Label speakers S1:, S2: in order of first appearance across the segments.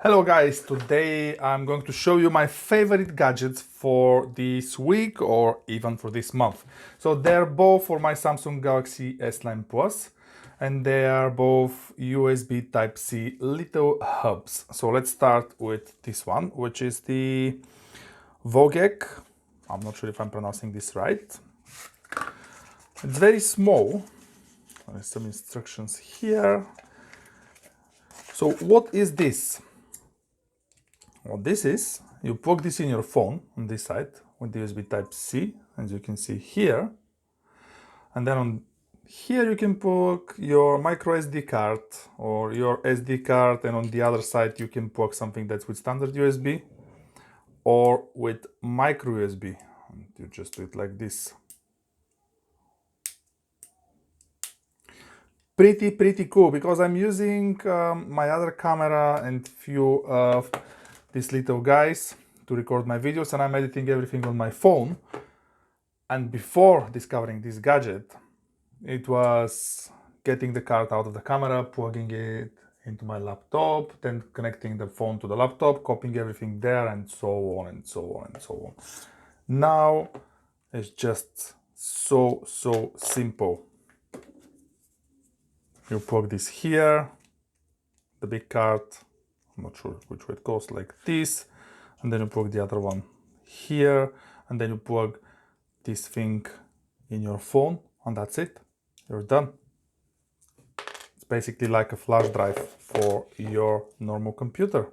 S1: Hello guys, today I'm going to show you my favorite gadgets for this week or even for this month. So they're both for my Samsung Galaxy S9 Plus and they are both USB Type-C little hubs. So let's start with this one, which is the Vogek. I'm not sure if I'm pronouncing this right. It's very small. There's some instructions here. So what is this? What this is, you plug this in your phone on this side with the USB Type-C, as you can see here. And then on here you can plug your micro SD card or your SD card, and on the other side you can plug something that's with standard USB or with micro USB. And you just do it like this. Pretty cool, because I'm using my other camera and few of these little guys to record my videos, and I'm editing everything on my phone. And before discovering this gadget, it was getting the card out of the camera, plugging it into my laptop, then connecting the phone to the laptop, copying everything there, and so on and so on and so on. Now it's just so simple. You plug this here, the big card, I'm not sure which way it goes, like this, and then you plug the other one here, and then you plug this thing in your phone, and that's it. You're done. It's basically like a flash drive for your normal computer.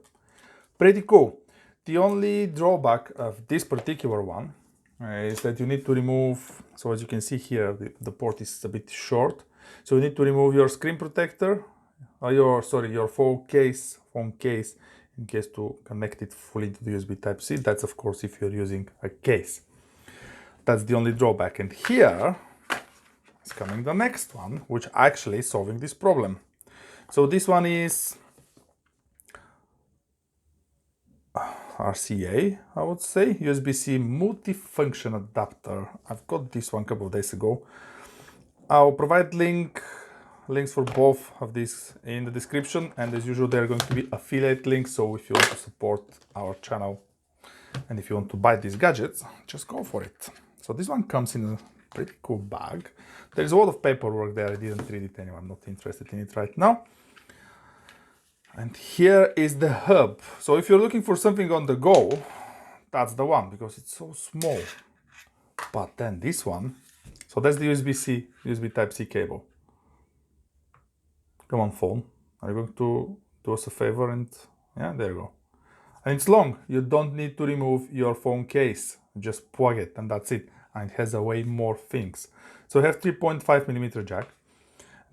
S1: Pretty cool. The only drawback of this particular one is that you need to remove, so as you can see here, the port is a bit short. So you need to remove your screen protector, your phone case, in case to connect it fully to the USB Type-C. That's of course if you're using a case. That's the only drawback. And here is coming the next one, which actually is solving this problem. So this one is RCA, I would say, USB-C multifunction adapter. I've got this one a couple of days ago. I'll provide links for both of these in the description, and as usual they're going to be affiliate links, so if you want to support our channel and if you want to buy these gadgets, just go for it. So this one comes in a pretty cool bag. There's a lot of paperwork there, I didn't read it anyway, I'm not interested in it right now. And here is the hub. So if you're looking for something on the go, that's the one, because it's so small. But then this one, so that's the USB Type-C cable. Come on, phone, are you going to do us a favor? And yeah, there you go. And it's long. You don't need to remove your phone case. Just plug it and that's it. And it has a way more things. So you have 3.5mm jack.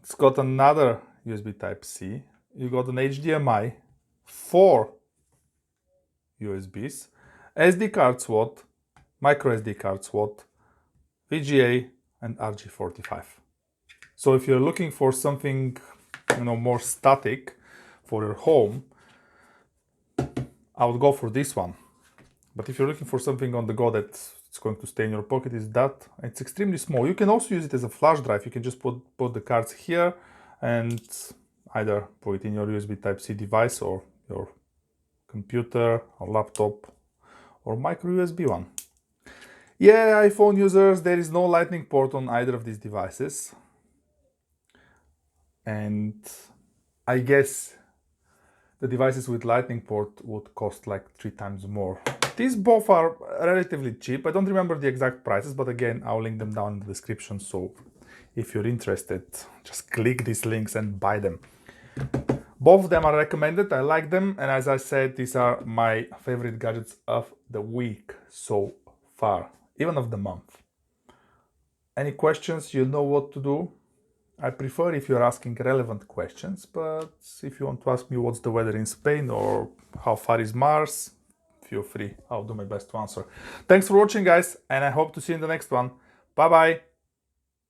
S1: It's got another USB Type-C. You got an HDMI, 4 USBs, SD card slot, micro SD card slot, VGA, and RJ45. So if you're looking for something, more static for your home, I would go for this one. But if you're looking for something on the go that's going to stay in your pocket, it's extremely small. You can also use it as a flash drive. You can just put the cards here and either put it in your USB Type-C device or your computer or laptop or micro USB one. Yeah, iPhone users, there is no lightning port on either of these devices. And I guess the devices with lightning port would cost like 3 times more. These both are relatively cheap. I don't remember the exact prices, but again, I'll link them down in the description. So if you're interested, just click these links and buy them. Both of them are recommended. I like them. And as I said, these are my favorite gadgets of the week so far, even of the month. Any questions, you know what to do. I prefer if you're asking relevant questions, but if you want to ask me what's the weather in Spain or how far is Mars, feel free. I'll do my best to answer. Thanks for watching, guys, and I hope to see you in the next one. Bye-bye.